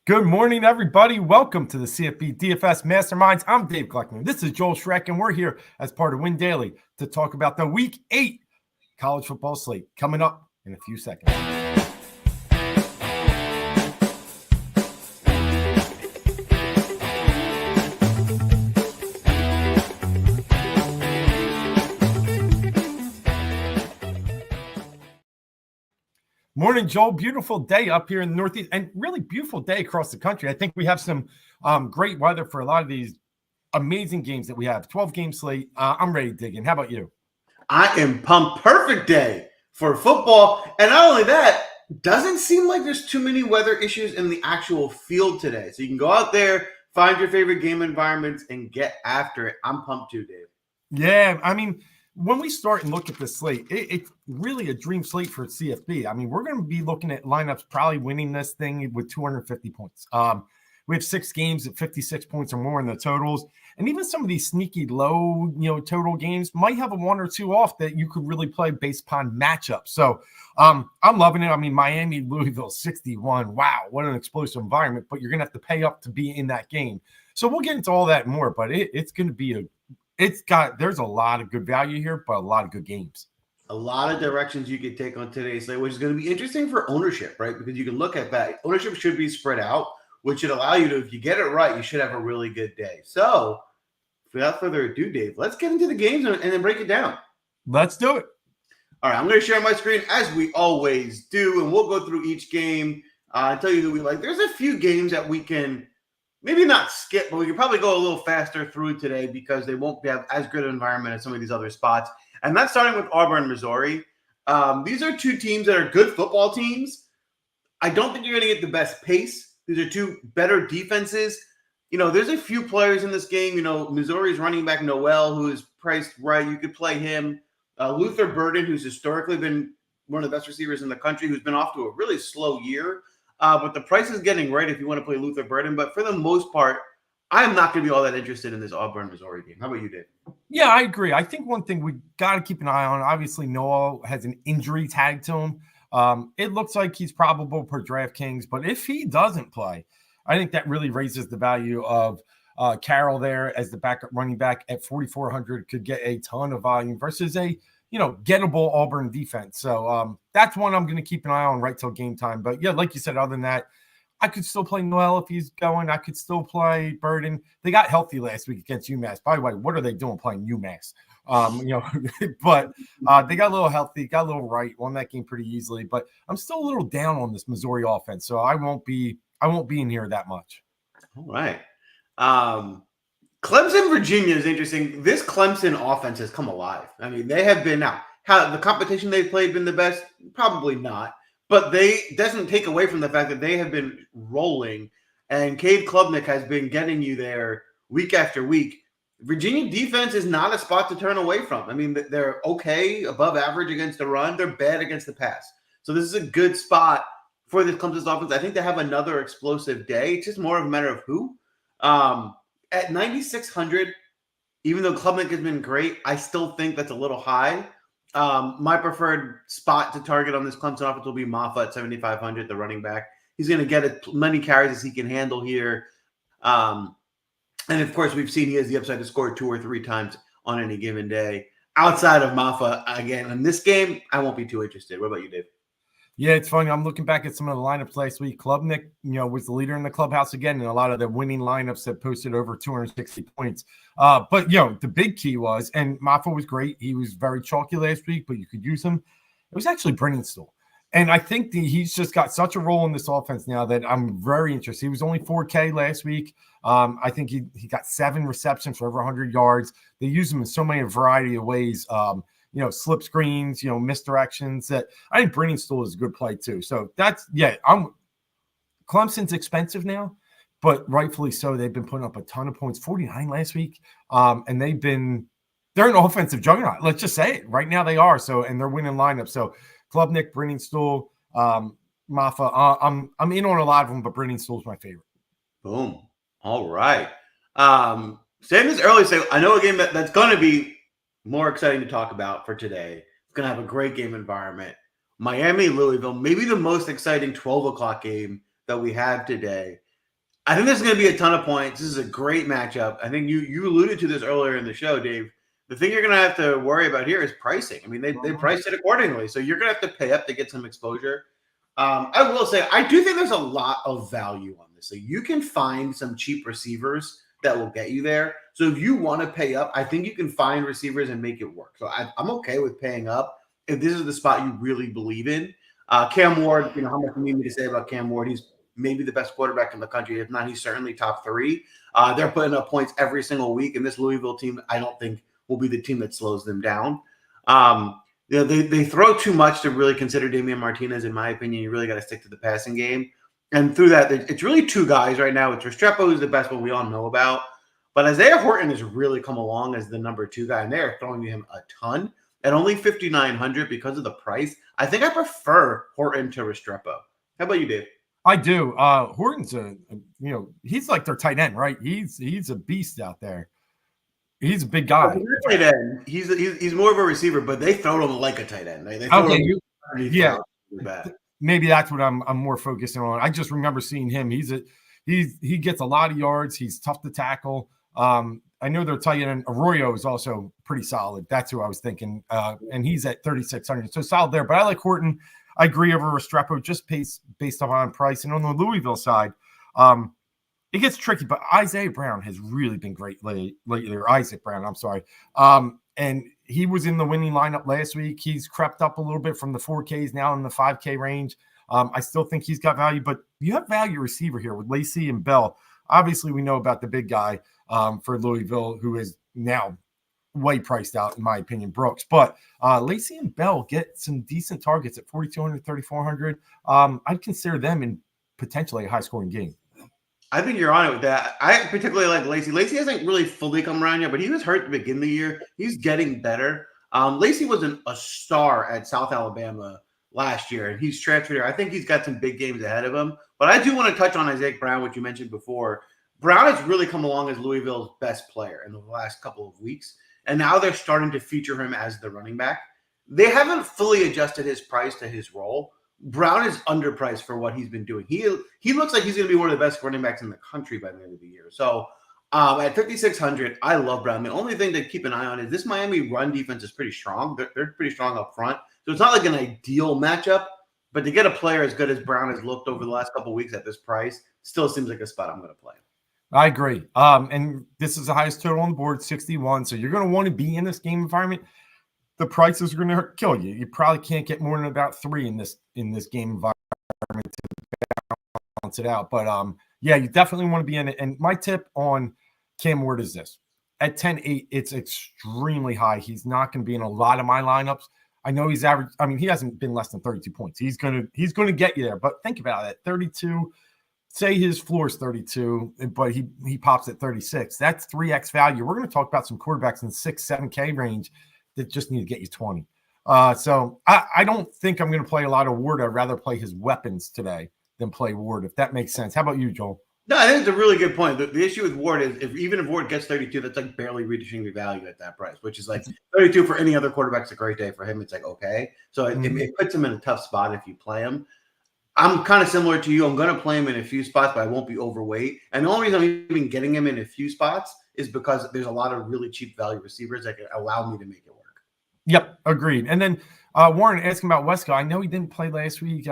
Good morning, everybody. Welcome to the CFB DFS Masterminds. I'm Dave Gloeckner. This is Joel Schreck, and we're here as part of Win Daily to talk about the Week 8 college football slate coming up in a few seconds. Morning, Joel. Beautiful day up here in the Northeast and really beautiful day across the country. I think we have some great weather for a lot of these amazing games that we have. 12-game slate. I'm ready to dig in. How about you? I am pumped. Perfect day for football. And not only that, doesn't seem like there's too many weather issues in the actual field today. So you can go out there, find your favorite game environments, and get after it. I'm pumped too, Dave. Yeah, I mean, when we start and look at the slate, it's really a dream slate for CFB. I mean, we're going to be looking at lineups probably winning this thing with 250 points. We have 6 games at 56 points or more in the totals. And even some of these sneaky low, total games might have a 1 or 2 off that you could really play based upon matchups. So I'm loving it. I mean, Miami, Louisville, 61. Wow, what an explosive environment. But you're going to have to pay up to be in that game. So we'll get into all that and more. But it's going to be there's a lot of good value here, but a lot of good games. A lot of directions you could take on today's slate, which is going to be interesting for ownership, right? Because you can look at that. Ownership should be spread out, which should allow you to, if you get it right, you should have a really good day. So without further ado, Dave, let's get into the games and then break it down. Let's do it. All right, I'm going to share my screen as we always do, and we'll go through each game and tell you who we like. There's a few games that we can maybe not skip, but we can probably go a little faster through today because they won't have as good an environment as some of these other spots. And that's starting with Auburn, Missouri. These are 2 teams that are good football teams. I don't think you're going to get the best pace. These are 2 better defenses. There's a few players in this game. Missouri's running back Noel, who is priced right. You could play him. Luther Burden, who's historically been one of the best receivers in the country, who's been off to a really slow year. But the price is getting right if you want to play Luther Burden. But for the most part, I'm not going to be all that interested in this Auburn, Missouri game. How about you, Dave? Yeah, I agree. I think one thing we got to keep an eye on, obviously Noel has an injury tag to him. It looks like he's probable per DraftKings, but if he doesn't play, I think that really raises the value of Carroll there as the backup running back at 4,400 could get a ton of volume versus a gettable Auburn defense. So that's one I'm going to keep an eye on right till game time. But yeah, like you said, other than that, I could still play Noel if he's going. I could still play Burden. They got healthy last week against UMass. By the way, what are they doing playing UMass? But they got a little healthy, got a little right, won that game pretty easily. But I'm still a little down on this Missouri offense, so I won't be in here that much. All right. Clemson, Virginia is interesting. This Clemson offense has come alive. I mean, they have been now. How the competition they've played been the best? Probably not. But they doesn't take away from the fact that they have been rolling, and Cade Klubnik has been getting you there week after week. Virginia defense is not a spot to turn away from. I mean, they're okay, above average against the run. They're bad against the pass. So this is a good spot for this Clemson offense. I think they have another explosive day. It's just more of a matter of who. At 9,600, even though Klubnik has been great, I still think that's a little high. My preferred spot to target on this Clemson offense will be Maffa at 7,500, the running back. He's going to get as many carries as he can handle here. And, of course, we've seen he has the upside to score 2 or 3 times on any given day. Outside of Maffa, again, in this game, I won't be too interested. What about you, Dave? Yeah, it's funny. I'm looking back at some of the lineups last week. Klubnik, was the leader in the clubhouse again, and a lot of the winning lineups that posted over 260 points. But, the big key was, and Maffa was great. He was very chalky last week, but you could use him. It was actually Brennan Stoll. And I think he's just got such a role in this offense now that I'm very interested. He was only 4K last week. I think he got 7 receptions for over 100 yards. They use him in so many variety of ways. Slip screens, misdirections. That I think Brennan Stoll is a good play too. So Clemson's expensive now, but rightfully so. They've been putting up a ton of points, 49 last week. And they're an offensive juggernaut. Let's just say it right now they are. So, and they're winning lineup. So Klubnik, Brennan Stoll, Maffa. I'm in on a lot of them, but Brennan Stoll's my favorite. Boom. All right. Saying this early, I know a game that's going to be more exciting to talk about for today. It's going to have a great game environment. Miami, Louisville, maybe the most exciting 12 o'clock game that we have today. I think there's going to be a ton of points. This is a great matchup. I think you alluded to this earlier in the show, Dave. The thing you're going to have to worry about here is pricing. I mean, they priced it accordingly, so you're going to have to pay up to get some exposure. I will say, I do think there's a lot of value on this. So you can find some cheap receivers that will get you there. So if you want to pay up, I think you can find receivers and make it work. So I'm okay with paying up if this is the spot you really believe in. Cam Ward, how much you need me to say about Cam Ward? He's maybe the best quarterback in the country. If not, he's certainly top 3. They're putting up points every single week, and this Louisville team, I don't think, will be the team that slows them down. They throw too much to really consider Damian Martinez, in my opinion. You really got to stick to the passing game. And through that, it's really 2 guys right now. It's Restrepo, who's the best one we all know about. But Isaiah Horton has really come along as the number 2 guy, and they are throwing him a ton. At only $5,900 because of the price, I think I prefer Horton to Restrepo. How about you, Dave? I do. Horton's he's like their tight end, right? He's a beast out there. He's a big guy. Tight end. He's more of a receiver, but they throw him like a tight end. They throw him yeah. Maybe that's what I'm more focusing on. I just remember seeing him. He gets a lot of yards. He's tough to tackle. I know their tight end Arroyo is also pretty solid. That's who I was thinking. And he's at 3,600, so solid there. But I like Horton. I agree over Restrepo just based on price. And on the Louisville side, it gets tricky, but Isaiah Brown has really been great lately, or Isaac Brown, I'm sorry. And he was in the winning lineup last week. He's crept up a little bit from the 4Ks now in the 5K range. I still think he's got value, but you have value receiver here with Lacey and Bell. Obviously, we know about the big guy for Louisville, who is now way priced out, in my opinion, Brooks. But Lacey and Bell get some decent targets at 4,200, 3,400. I'd consider them in potentially a high-scoring game. I think you're on it with that. I particularly like Lacey. Lacey hasn't really fully come around yet, but he was hurt to begin the year. He's getting better. Lacey was a star at South Alabama last year, and he's transferred here. I think he's got some big games ahead of him. But I do want to touch on Isaac Brown, which you mentioned before. Brown has really come along as Louisville's best player in the last couple of weeks, and now they're starting to feature him as the running back. They haven't fully adjusted his price to his role. Brown is underpriced for what he's been doing. He looks like he's going to be one of the best running backs in the country by the end of the year. So at 5,600, I love Brown. The only thing to keep an eye on is this Miami run defense is pretty strong. They're pretty strong up front. So it's not like an ideal matchup, but to get a player as good as Brown has looked over the last couple of weeks at this price still seems like a spot I'm going to play. I agree. And this is the highest total on the board, 61. So you're going to want to be in this game environment. The prices are going to kill you. You probably can't get more than about 3 in this game environment to balance it out. But yeah, you definitely want to be in it. And my tip on Cam Ward is this: at 10.8, it's extremely high. He's not going to be in a lot of my lineups. I know he's average. I mean, he hasn't been less than 32 points. He's going to get you there. But think about it: 32. Say his floor is 32, but he pops at 36. That's 3x value. We're going to talk about some quarterbacks in the 6-7K range that just need to get you 20. So I don't think I'm going to play a lot of Ward. I'd rather play his weapons today than play Ward, if that makes sense. How about you, Joel? No, I think it's a really good point. The issue with Ward is if Ward gets 32, that's like barely reaching the value at that price, which is like 32 for any other quarterback's a great day. For him, it's like, okay. So it puts him in a tough spot if you play him. I'm kind of similar to you. I'm going to play him in a few spots, but I won't be overweight. And the only reason I'm even getting him in a few spots is because there's a lot of really cheap value receivers that can allow me to make it work. Yep, agreed. And then Warren asking about Wesco. I know he didn't play last week.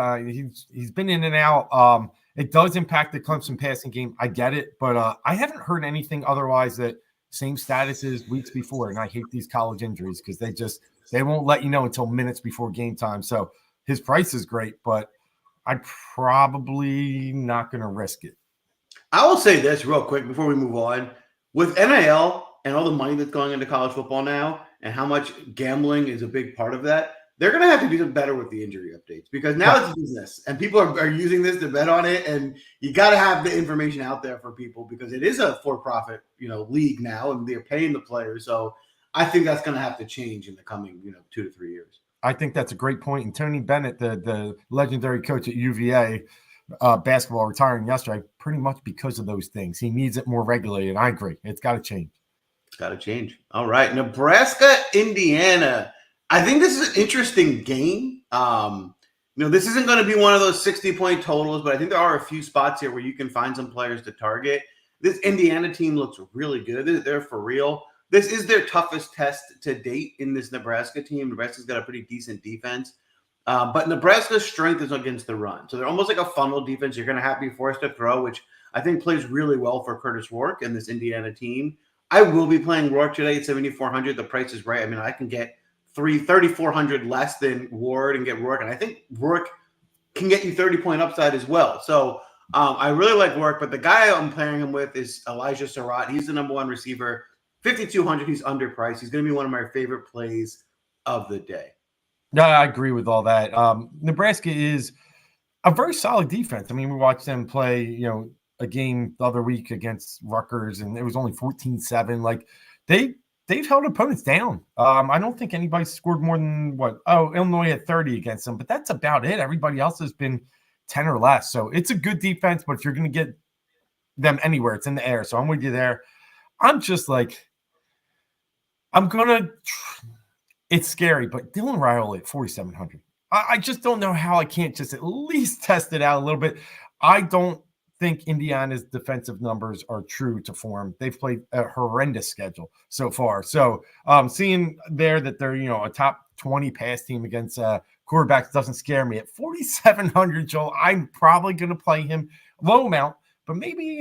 He's been in and out. It does impact the Clemson passing game. I get it, but I haven't heard anything otherwise that same status as weeks before. And I hate these college injuries because they won't let you know until minutes before game time. So his price is great, but I'm probably not going to risk it. I will say this real quick before we move on. With NIL and all the money that's going into college football now and how much gambling is a big part of that, they're going to have to do something better with the injury updates because now it's business and people are using this to bet on it. And you got to have the information out there for people because it is a for-profit, league now and they're paying the players. So I think that's going to have to change in the coming, 2 to 3 years. I think that's a great point. And Tony Bennett, the legendary coach at UVA basketball, retiring yesterday, pretty much because of those things. He needs it more regularly, and I agree. It's got to change. It's got to change. All right. Nebraska, Indiana. I think this is an interesting game. This isn't going to be one of those 60-point totals, but I think there are a few spots here where you can find some players to target. This Indiana team looks really good. They're for real. This is their toughest test to date in this Nebraska team. Nebraska's got a pretty decent defense, but Nebraska's strength is against the run. So they're almost like a funnel defense. You're going to have to be forced to throw, which I think plays really well for Curtis Rourke and this Indiana team. I will be playing Rourke today at 7,400. The price is right. I mean, I can get 3,400 less than Ward and get Rourke. And I think Rourke can get you 30-point upside as well. So I really like Rourke, but the guy I'm pairing him with is Elijah Surratt. He's the number one receiver. 5,200. He's underpriced. He's going to be one of my favorite plays of the day. Yeah, I agree with all that. Nebraska is a very solid defense. I mean, we watched them play, a game the other week against Rutgers, and it was only 14-7. Like they've held opponents down. I don't think anybody scored more than Illinois had 30 against them, but that's about it. Everybody else has been 10 or less. So it's a good defense, but if you're going to get them anywhere, it's in the air. So I'm with you there. I'm just like, it's scary, but Dylan Riley at 4,700. I just don't know how I can't just at least test it out a little bit. I don't think Indiana's defensive numbers are true to form. They've played a horrendous schedule so far. So seeing there that they're, a top 20 pass team against quarterbacks doesn't scare me. At 4,700, Joel, I'm probably going to play him low amount, but maybe,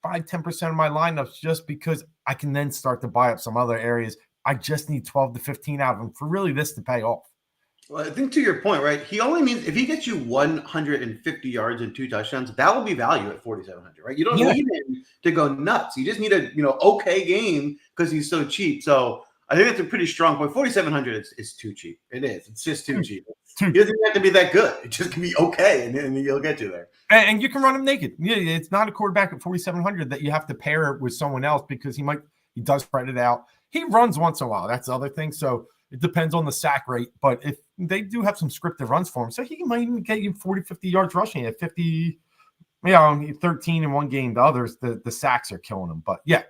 5-10% of my lineups just because I can then start to buy up some other areas. I just need 12 to 15 out of him for really this to pay off. Well, I think to your point, right? He only needs, if he gets you 150 yards and 2 touchdowns, that will be value at 4,700, right? You don't need him to go nuts. You just need a, okay game because he's so cheap. So I think that's a pretty strong point. 4,700 is too cheap. It is. It's just too cheap. He doesn't have to be that good. It just can be okay, and you'll get you there. And you can run him naked. Yeah, it's not a quarterback at 4,700 that you have to pair with someone else because he does spread it out. He runs once in a while. That's the other thing. So it depends on the sack rate. But if they do have some scripted runs for him, so he might even get you 40, 50 yards rushing at 50, 13 in one game. The others, the sacks are killing him. But yeah.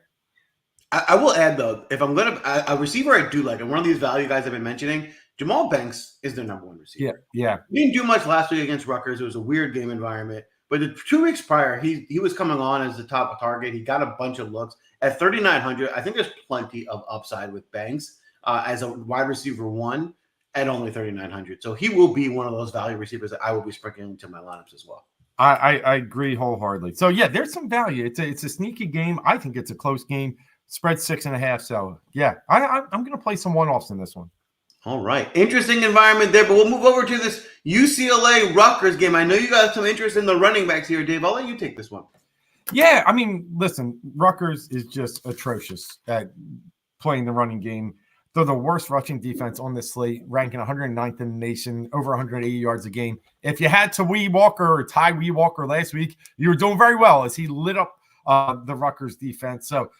I will add, though, if I'm going to – a receiver I do like, and one of these value guys I've been mentioning, Jamal Banks is their number one receiver. Yeah. He didn't do much last week against Rutgers. It was a weird game environment. But the 2 weeks prior, he was coming on as the top target. He got a bunch of looks. At 3,900, I think there's plenty of upside with Banks as a wide receiver 1 at only 3,900. So he will be one of those value receivers that I will be sprinkling into my lineups as well. I agree wholeheartedly. So, yeah, there's some value. It's a sneaky game. I think it's a close game. Spread 6.5. So, yeah, I'm going to play some one-offs in this one. All right. Interesting environment there, but we'll move over to this UCLA-Rutgers game. I know you got some interest in the running backs here, Dave. I'll let you take this one. Yeah, I mean, listen, Rutgers is just atrocious at playing the running game. They're the worst rushing defense on this slate, ranking 109th in the nation, over 180 yards a game. If you had to Wee Walker or Ty Wee Walker last week, you were doing very well as he lit up the Rutgers defense. So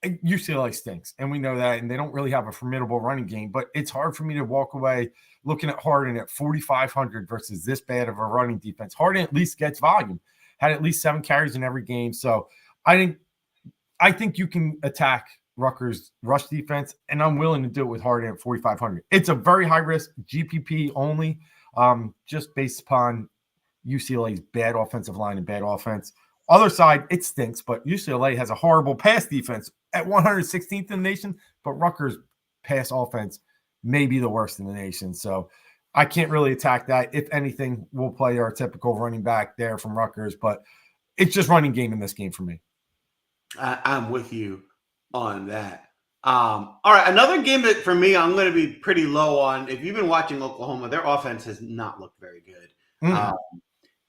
UCLA stinks, and we know that, and they don't really have a formidable running game, but it's hard for me to walk away looking at Harden at 4,500 versus this bad of a running defense. Harden at least gets volume, had at least 7 carries in every game. So I think you can attack Rutgers' rush defense, and I'm willing to do it with Harden at 4,500. It's a very high-risk GPP only, just based upon UCLA's bad offensive line and bad offense. Other side, it stinks, but UCLA has a horrible pass defense at 116th in the nation, but Rutgers' pass offense may be the worst in the nation. So I can't really attack that. If anything, we'll play our typical running back there from Rutgers, but it's just running game in this game for me. I'm with you on that. All right, another game that for me I'm going to be pretty low on. If you've been watching Oklahoma, their offense has not looked very good.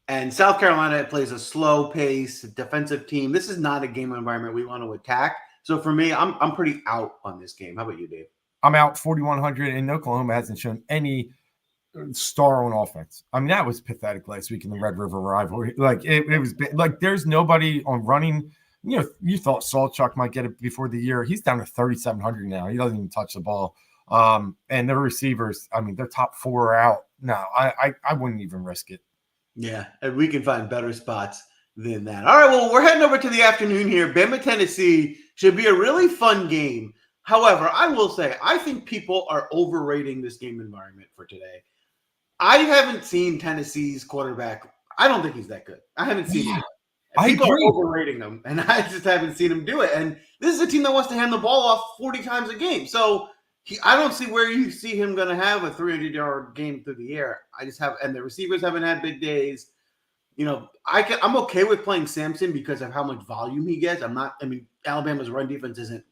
And South Carolina plays a slow pace defensive team. This is not a game environment we want to attack. So for me, I'm pretty out on this game. How about you, Dave? I'm out 4,100, and Oklahoma hasn't shown any star on offense. I mean, that was pathetic last week in the Red River rivalry. Like it was like there's nobody on running. You thought Salchuk might get it before the year. He's down to 3,700 now. He doesn't even touch the ball. And their receivers, I mean, their top 4 are out. No, I wouldn't even risk it. Yeah, and we can find better spots than that. All right, well, we're heading over to the afternoon here. Bama, Tennessee should be a really fun game. However, I will say, I think people are overrating this game environment for today. I haven't seen Tennessee's quarterback. I don't think he's that good. I haven't seen him. I People agree. are overrating him, and I just haven't seen him do it. And this is a team that wants to hand the ball off 40 times a game. So I don't see where you see him going to have a 300-yard game through the air. And the receivers haven't had big days. I'm okay with playing Sampson because of how much volume he gets. Alabama's run defense isn't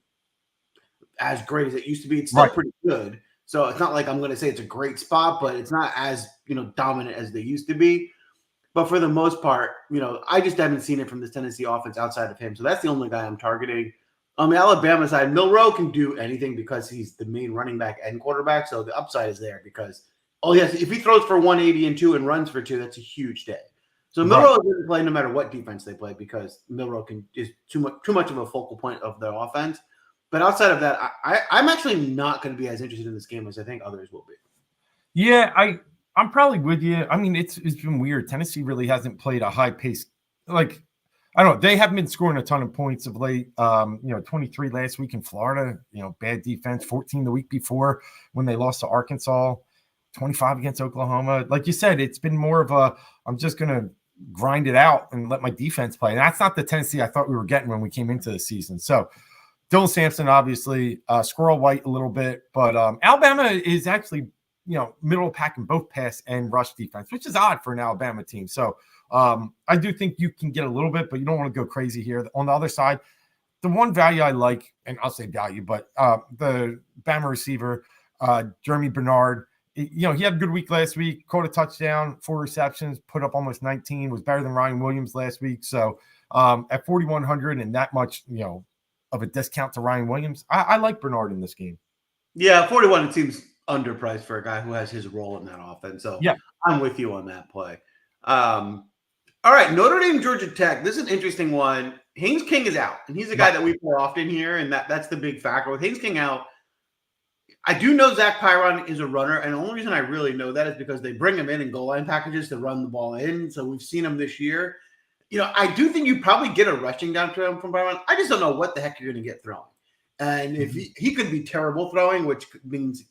as great as it used to be. It's still pretty good. So it's not like I'm going to say it's a great spot, but it's not as, dominant as they used to be. But for the most part, I just haven't seen it from this Tennessee offense outside of him. So that's the only guy I'm targeting. On the Alabama side, Milroe can do anything because he's the main running back and quarterback. So the upside is there because, if he throws for 180 and 2 and runs for 2, that's a huge day. So Milroe doesn't play no matter what defense they play because Milroe is too much of a focal point of their offense. But outside of that, I'm actually not going to be as interested in this game as I think others will be. Yeah, I'm probably with you. I mean, it's been weird. Tennessee really hasn't played a high pace. Like, I don't know. They haven't been scoring a ton of points of late. 23 last week in Florida, bad defense, 14 the week before when they lost to Arkansas, 25 against Oklahoma. Like you said, it's been more of I'm just going to grind it out and let my defense play. And that's not the Tennessee I thought we were getting when we came into the season. So Dylan Sampson, obviously, Squirrel White a little bit, but Alabama is actually, middle of pack in both pass and rush defense, which is odd for an Alabama team. So I do think you can get a little bit, but you don't want to go crazy here. On the other side, the one value I like, and I'll say value, but the Bama receiver, Jeremy Bernard, he had a good week last week, caught a touchdown, 4 receptions, put up almost 19, was better than Ryan Williams last week. So at 4,100 and that much, of a discount to Ryan Williams, I like Bernard in this game. Yeah, 41, it seems underpriced for a guy who has his role in that offense. So yeah, I'm with you on that play. All right, Notre Dame, Georgia Tech. This is an interesting one. Haynes King is out, and he's a guy that we play often here, and that's the big factor. With Haynes King out, I do know Zach Pyron is a runner, and the only reason I really know that is because they bring him in goal line packages to run the ball in. So we've seen him this year. I do think you probably get a rushing down to him from Pyron. I just don't know what the heck you're going to get throwing. And if he could be terrible throwing, which means,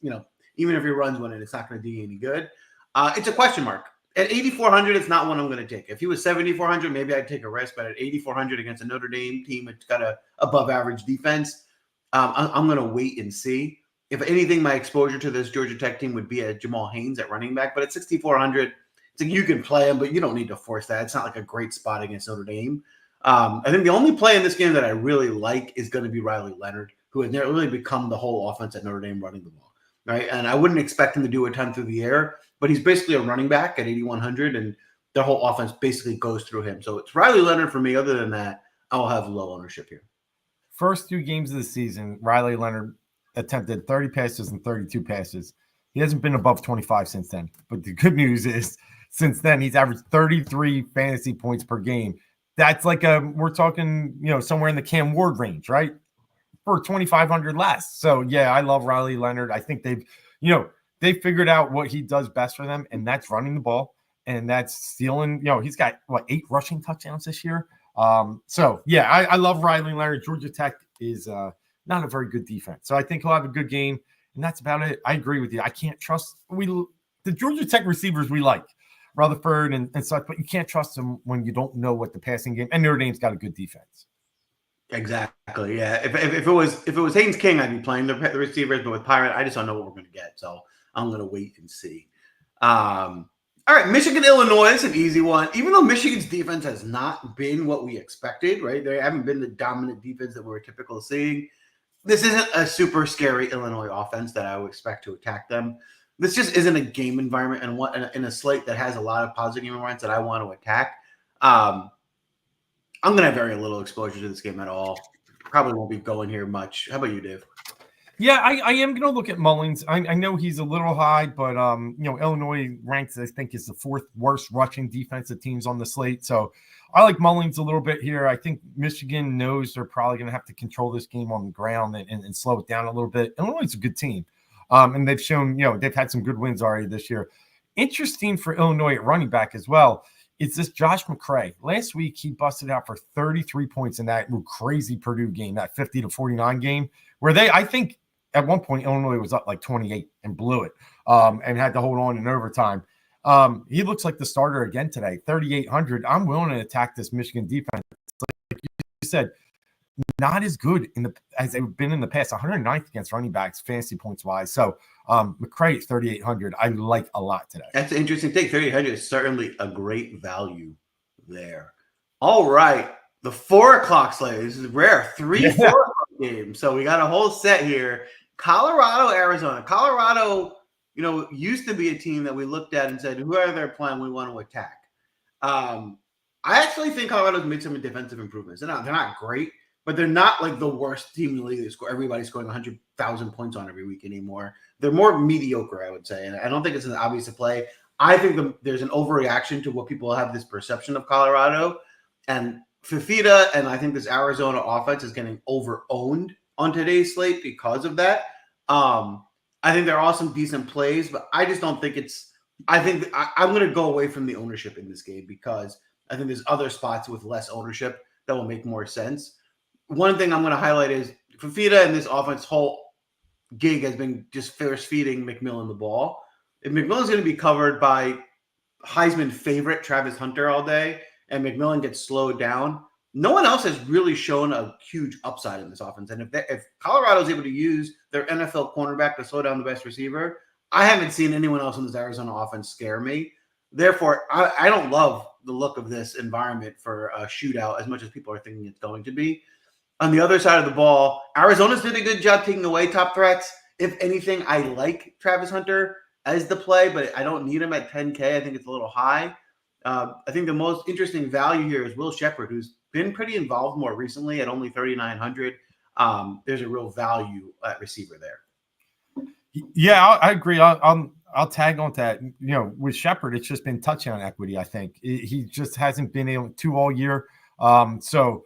even if he runs one and it's not going to do you any good. It's a question mark. At 8,400, it's not one I'm going to take. If he was 7,400, maybe I'd take a risk. But at 8,400 against a Notre Dame team, it's got a above average defense. I'm going to wait and see. If anything, my exposure to this Georgia Tech team would be at Jamal Haynes at running back. But at 6,400, it's like you can play him, but you don't need to force that. It's not like a great spot against Notre Dame. I think the only play in this game that I really like is going to be Riley Leonard, who has really become the whole offense at Notre Dame running the ball. Right. And I wouldn't expect him to do a ton through the air, but he's basically a running back at 8,100, and the whole offense basically goes through him. So it's Riley Leonard for me. Other than that, I'll have low ownership here. First 2 games of the season, Riley Leonard attempted 30 passes and 32 passes. He hasn't been above 25 since then. But the good news is, since then, he's averaged 33 fantasy points per game. That's like we're talking, somewhere in the Cam Ward range, right? For 2,500 less. So yeah, I love Riley Leonard. I think they've figured out what he does best for them, and that's running the ball, and that's stealing. He's got 8 rushing touchdowns this year. So yeah, I love Riley Leonard. Georgia Tech is not a very good defense, so I think he'll have a good game, and that's about it. I agree with you. I can't trust the Georgia Tech receivers we like, Rutherford and such, but you can't trust them when you don't know what the passing game. And Notre Dame's got a good defense. Exactly. Yeah. If it was Haynes King, I'd be playing the receivers, but with Pirate, I just don't know what we're going to get. So I'm going to wait and see. All right. Michigan, Illinois is an easy one. Even though Michigan's defense has not been what we expected, right? They haven't been the dominant defense that we were typical of seeing. This isn't a super scary Illinois offense that I would expect to attack them. This just isn't a game environment and in a slate that has a lot of positive game environments that I want to attack. I'm going to have very little exposure to this game at all. Probably won't be going here much. How about you, Dave? Yeah, I am going to look at Mullins. I know he's a little high, but Illinois ranks, I think, is the 4th worst rushing defensive teams on the slate. So I like Mullins a little bit here. I think Michigan knows they're probably going to have to control this game on the ground and slow it down a little bit. Illinois is a good team, and they've shown they've had some good wins already this year. Interesting for Illinois at running back as well. It's this Josh McCray. Last week, he busted out for 33 points in that crazy Purdue game, that 50-49 game, where I think at one point, Illinois was up like 28 and blew it and had to hold on in overtime. He looks like the starter again today, 3,800. I'm willing to attack this Michigan defense. Like you said, not as good as they've been in the past. 109th against running backs, fantasy points wise. So McCray at 3,800, I like a lot today. That's an interesting take. 3,800 is certainly a great value there. All right, the 4 o'clock slate. This is rare. 4 o'clock games. So we got a whole set here. Colorado, Arizona. Colorado, used to be a team that we looked at and said, whoever they're playing, we want to attack. I actually think Colorado's made some defensive improvements. They're not great, but they're not like the worst team in the league. Everybody's scoring 100,000 points on every week anymore. They're more mediocre, I would say. And I don't think it's as obvious to play. I think there's an overreaction to what people have this perception of Colorado. And Fifita and I think this Arizona offense is getting over-owned on today's slate because of that. I think there are some decent plays, but I just don't think I'm going to go away from the ownership in this game because I think there's other spots with less ownership that will make more sense. One thing I'm going to highlight is Fifita and this offense whole gig has been just force feeding McMillan the ball. If McMillan's going to be covered by Heisman favorite Travis Hunter all day and McMillan gets slowed down, no one else has really shown a huge upside in this offense. And if Colorado is able to use their NFL cornerback to slow down the best receiver, I haven't seen anyone else in this Arizona offense scare me. Therefore, I don't love the look of this environment for a shootout as much as people are thinking it's going to be. On the other side of the ball, Arizona's did a good job taking away top threats. If anything, I like Travis Hunter as the play, but I don't need him at 10K. I think it's a little high. I think the most interesting value here is Will Shepherd, who's been pretty involved more recently at only 3,900. There's a real value at receiver there. Yeah, I agree. I'll tag on that. With Shepherd, it's just been touchdown equity. I think he just hasn't been able to all year. So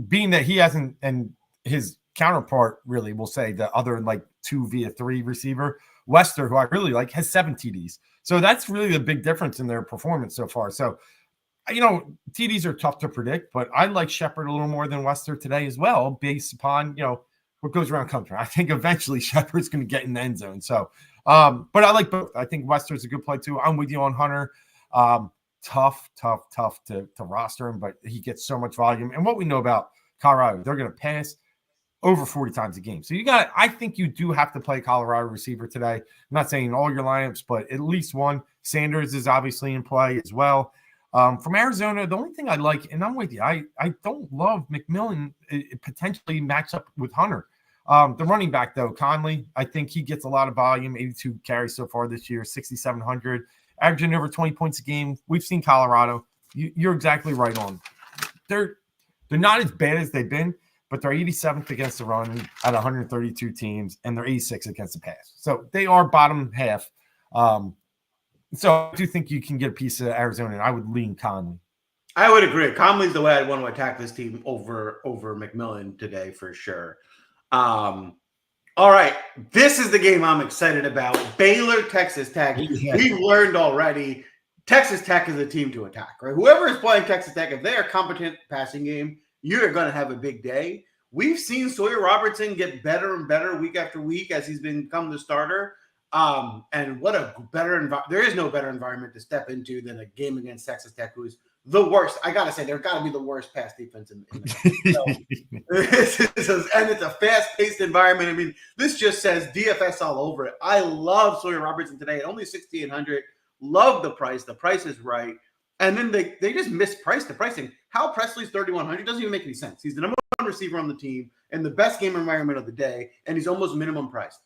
being that he hasn't, and his counterpart really will say the other like 2 via 3 receiver, Wester, who I really like, has 7 TDs. So that's really the big difference in their performance so far. So, TDs are tough to predict, but I like Shepherd a little more than Wester today as well, based upon, what goes around comes around. I think eventually Shepherd's going to get in the end zone. So, but I like both. I think Wester's a good play too. I'm with you on Hunter. Tough to roster him, but he gets so much volume. And what we know about Colorado, they're going to pass over 40 times a game. So I think you do have to play Colorado receiver today. I'm not saying all your lineups, but at least one. Sanders is obviously in play as well. From Arizona, the only thing I like, and I'm with you, I don't love McMillan potentially match up with Hunter. The running back, though, Conley, I think he gets a lot of volume, 82 carries so far this year, 6,700, averaging over 20 points a game. We've seen Colorado. You're exactly right on. They're not as bad as they've been, but they're 87th against the run at 132 teams, and they're 86 against the pass. So they are bottom half. So I do think you can get a piece of Arizona, and I would lean Conley. I would agree. Conley's the way I'd want to attack this team over McMillan today for sure. All right. This is the game I'm excited about. Baylor, Texas Tech. Yeah. We've learned already Texas Tech is a team to attack, right? Whoever is playing Texas Tech, if they are competent passing game, you're going to have a big day. We've seen Sawyer Robertson get better and better week after week as he's become the starter. And what a better there is no better environment to step into than a game against Texas Tech, who's the worst. I gotta say, they're got to be the worst pass defense in the and it's a fast-paced environment. I mean, this just says DFS all over it. I love Sawyer Robertson today at only 6,800. Love the price. The price is right. And then they just mispriced the pricing. Hal Presley's 3,100 doesn't even make any sense. He's the number 1 receiver on the team and the best game environment of the day, and he's almost minimum priced.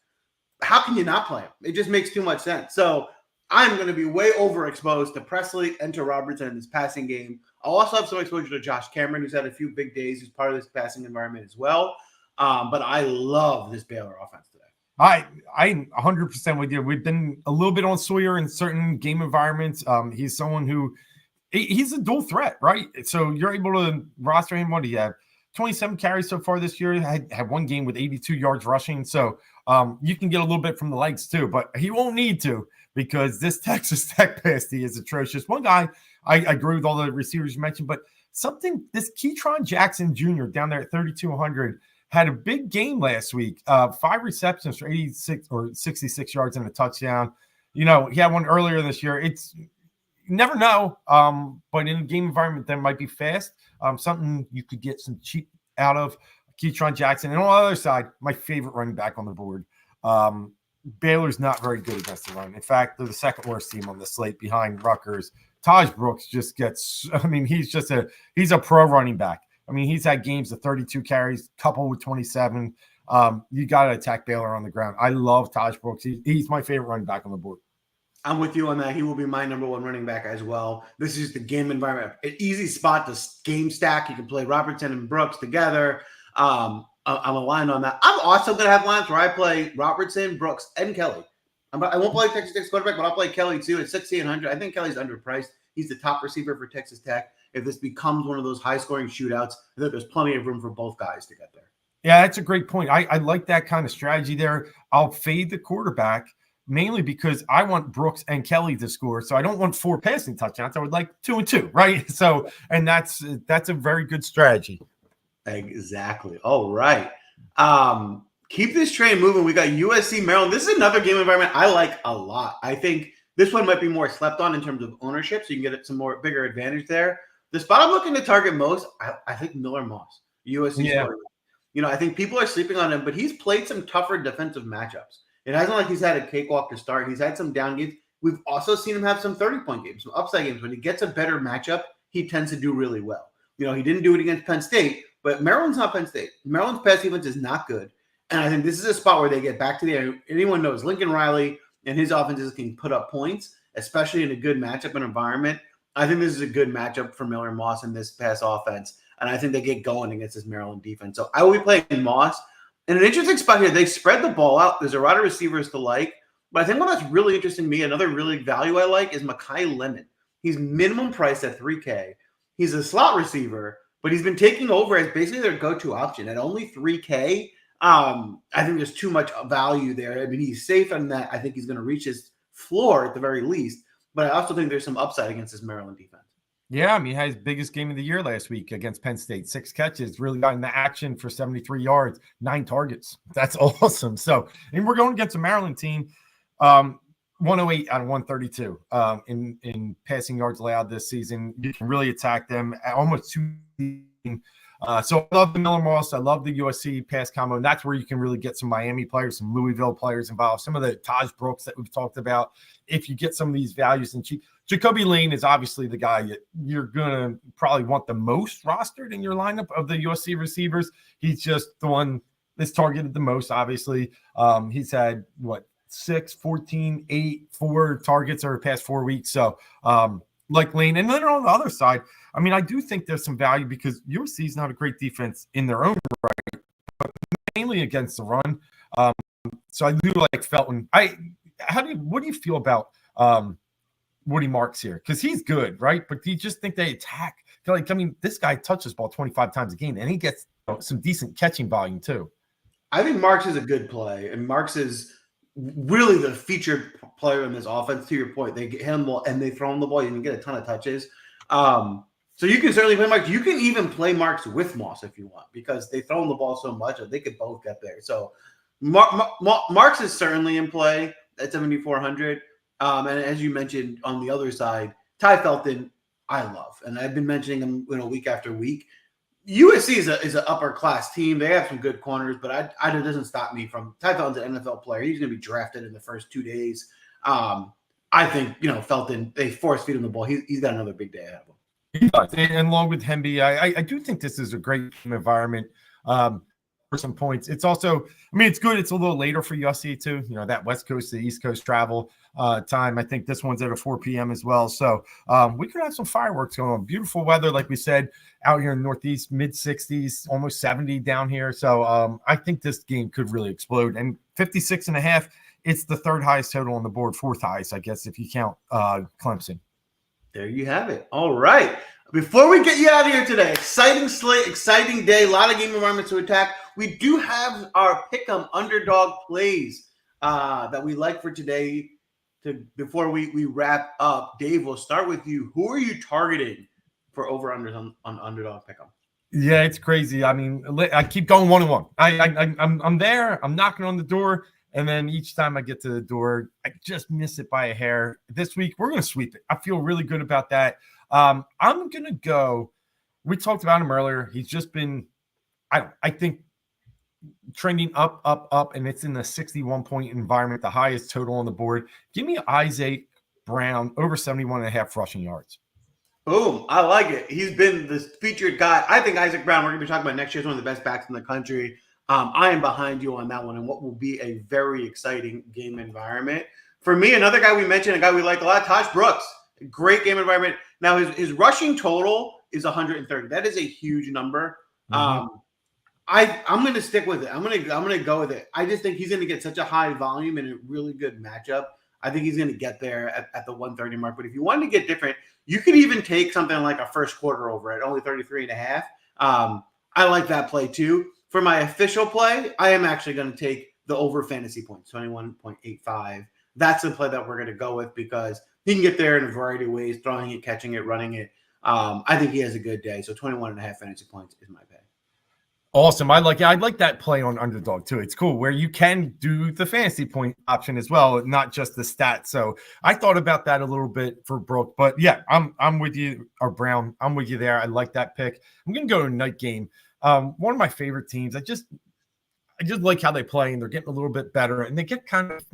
How can you not play him? It just makes too much sense. So I'm going to be way overexposed to Presley and to Robertson in this passing game. I'll also have some exposure to Josh Cameron, who's had a few big days, who's part of this passing environment as well. But I love this Baylor offense today. I'm 100% with you. We've been a little bit on Sawyer in certain game environments. He's someone who he's a dual threat, right? So you're able to roster him. What do you have? 27 carries so far this year. Had one game with 82 yards rushing. So you can get a little bit from the legs too, but he won't need to because this Texas Tech pass D is atrocious. One guy, I agree with all the receivers you mentioned, but this Keytron Jackson Jr. down there at 3,200 had a big game last week. 5 receptions for 86 or 66 yards and a touchdown. he had one earlier this year. It's you never know. But in a game environment that might be fast, something you could get some cheap out of. Keyshawn Jackson. And on the other side, my favorite running back on the board. Baylor's not very good against the run. In fact, they're the second worst team on the slate behind Rutgers. Taj Brooks just gets, he's a pro running back. I mean, he's had games of 32 carries, couple with 27. You got to attack Baylor on the ground. I love Taj Brooks. He's my favorite running back on the board. I'm with you on that. He will be my number one running back as well. This is the game environment. An easy spot to game stack. You can play Robertson and Brooks together. I'm aligned on that. I'm also going to have lines where I play Robertson, Brooks, and Kelly. I won't play Texas Tech's quarterback, but I'll play Kelly too at 6,800. I think Kelly's underpriced. He's the top receiver for Texas Tech. If this becomes one of those high-scoring shootouts, I think there's plenty of room for both guys to get there. Yeah, that's a great point. I like that kind of strategy there. I'll fade the quarterback mainly because I want Brooks and Kelly to score. So I don't want 4 passing touchdowns. I would like 2 and 2, right? So, and that's a very good strategy. Exactly. All right. Keep this train moving. We got USC Maryland. This is another game environment I like a lot. I think this one might be more slept on in terms of ownership, so you can get some more bigger advantage there. The spot I'm looking to target most, I think Miller Moss, USC. Yeah. I think people are sleeping on him, but he's played some tougher defensive matchups. It hasn't like he's had a cakewalk to start. He's had some down games. We've also seen him have some 30-point games, some upside games. When he gets a better matchup, he tends to do really well. He didn't do it against Penn State, but Maryland's not Penn State. Maryland's pass defense is not good. And I think this is a spot where they get back to the air. Anyone knows Lincoln Riley and his offenses can put up points, especially in a good matchup and environment. I think this is a good matchup for Miller and Moss in this pass offense. And I think they get going against this Maryland defense. So I will be playing Moss. And an interesting spot here, they spread the ball out. There's a lot of receivers to like. But I think what that's really interesting to me, another really value I like is Mekhi Lemon. He's minimum price at $3K. He's a slot receiver, but he's been taking over as basically their go-to option at only $3K. I think there's too much value there. I mean, he's safe on that. I think he's going to reach his floor at the very least. But I also think there's some upside against this Maryland defense. Yeah, I mean, he had his biggest game of the year last week against Penn State. 6 catches, really got in the action for 73 yards, 9 targets. That's awesome. So, and we're going against a Maryland team, 108 out of 132 in passing yards allowed this season. You can really attack them at almost 2. So I love the Miller Moss. I love the USC pass combo. And that's where you can really get some Miami players, some Louisville players involved, some of the Taj Brooks that we've talked about. If you get some of these values and cheap, Jacoby Lane is obviously the guy that you're going to probably want the most rostered in your lineup of the USC receivers. He's just the one that's targeted the most, obviously. He's had, 6, 14, 8, 4 targets over the past 4 weeks. So, like Lane. And then on the other side, I mean, I do think there's some value because USC is not a great defense in their own right, but mainly against the run. So I do like Felton. What do you feel about Woody Marks here? Because he's good, right? But do you just think they attack? This guy touches ball 25 times a game, and he gets some decent catching volume too. I think Marks is a good play, and Marks is really the featured player in this offense. To your point, they get him the ball and they throw him the ball. You can get a ton of touches. So you can certainly play Marks. You can even play Marks with Moss if you want, because they throw him the ball so much that they could both get there. So Marks is certainly in play at 7,400. And as you mentioned on the other side, Ty Felton, I love, and I've been mentioning him week after week. USC is an upper class team. They have some good corners, but it doesn't stop me from Ty Felton's an NFL player. He's going to be drafted in the first 2 days. I think Felton, they force feed him the ball. He's got another big day ahead of him. He does. And along with Hemby, I do think this is a great environment for some points. It's also, it's good. It's a little later for USC too. That West Coast to East Coast travel time. I think this one's at a 4 p.m. as well. So we could have some fireworks going on. Beautiful weather, like we said, out here in Northeast, mid 60s, almost 70 down here. So I think this game could really explode. And 56.5, it's the 3rd highest total on the board, 4th highest, I guess, if you count Clemson. There you have it. All right. Before we get you out of here today, exciting slate, exciting day, a lot of game environments to attack. We do have our Pick'em Underdog plays that we like for today. Before we wrap up, Dave, we'll start with you. Who are you targeting for over-unders on Underdog Pick'em? Yeah, it's crazy. I keep going 1-1. I'm there. I'm knocking on the door. And then each time I get to the door, I just miss it by a hair. This week, we're going to sweep it. I feel really good about that. I'm going to go. We talked about him earlier. He's just been, I think, trending up, and it's in the 61-point environment, the highest total on the board. Give me Isaac Brown over 71.5 rushing yards. Boom. I like it. He's been the featured guy. I think Isaac Brown, we're going to be talking about next year, is one of the best backs in the country. I am behind you on that one and what will be a very exciting game environment. For me, another guy we mentioned, a guy we like a lot, Tosh Brooks. Great game environment. Now, his rushing total is 130. That is a huge number. I'm going to stick with it. I'm going to go with it. I just think he's going to get such a high volume and a really good matchup. I think he's going to get there at the 130 mark. But if you wanted to get different, you could even take something like a first quarter over at only 33.5. I like that play too. For my official play, I am actually going to take the over fantasy points, 21.85. That's the play that we're going to go with because he can get there in a variety of ways, throwing it, catching it, running it. I think he has a good day. So 21.5 fantasy points is my pay. Awesome. I like that play on Underdog too. It's cool where you can do the fantasy point option as well, not just the stats. So I thought about that a little bit for Brooke, but yeah, I'm with you, or Brown. I'm with you there. I like that pick. I'm going to go to a night game. One of my favorite teams. I just like how they play, and they're getting a little bit better, and they get kind of,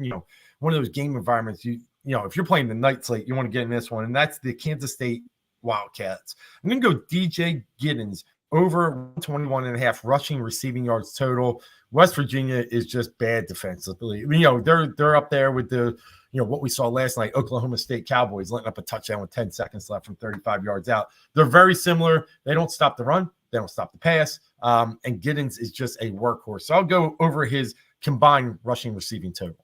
one of those game environments. If you're playing the night slate, you want to get in this one, and that's the Kansas State Wildcats. I'm going to go DJ Giddens over 21.5 rushing receiving yards total. West Virginia is just bad defensively. They're up there with the, what we saw last night, Oklahoma State Cowboys letting up a touchdown with 10 seconds left from 35 yards out. They're very similar. They don't stop the run. They don't stop the pass. And Giddens is just a workhorse. So I'll go over his combined rushing receiving total.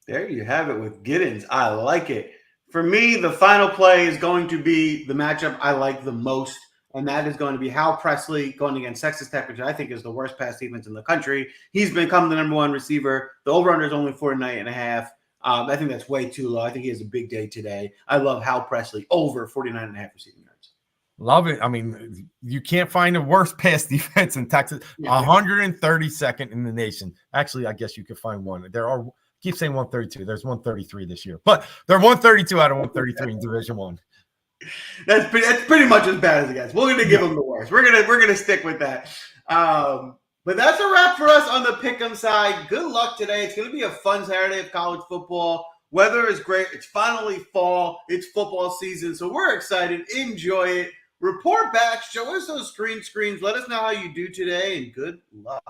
There you have it with Giddens. I like it. For me, the final play is going to be the matchup I like the most, and that is going to be Hal Presley going against Texas Tech, which I think is the worst pass defense in the country. He's become the number one receiver. The over-under is only 49.5. I think that's way too low. I think he has a big day today. I love Hal Presley over 49.5 receiving yards. Love it. I mean, you can't find a worse pass defense in Texas. 132nd in the nation. Actually, I guess you could find one. Keep saying 132. There's 133 this year, but they're 132 out of 133 in Division I. That's pretty much as bad as it gets. We're gonna give them the worst. We're gonna stick with that. But that's a wrap for us on the Pick'em side. Good luck today. It's gonna be a fun Saturday of college football. Weather is great. It's finally fall. It's football season, so we're excited. Enjoy it. Report back. Show us those screens. Let us know how you do today, and good luck.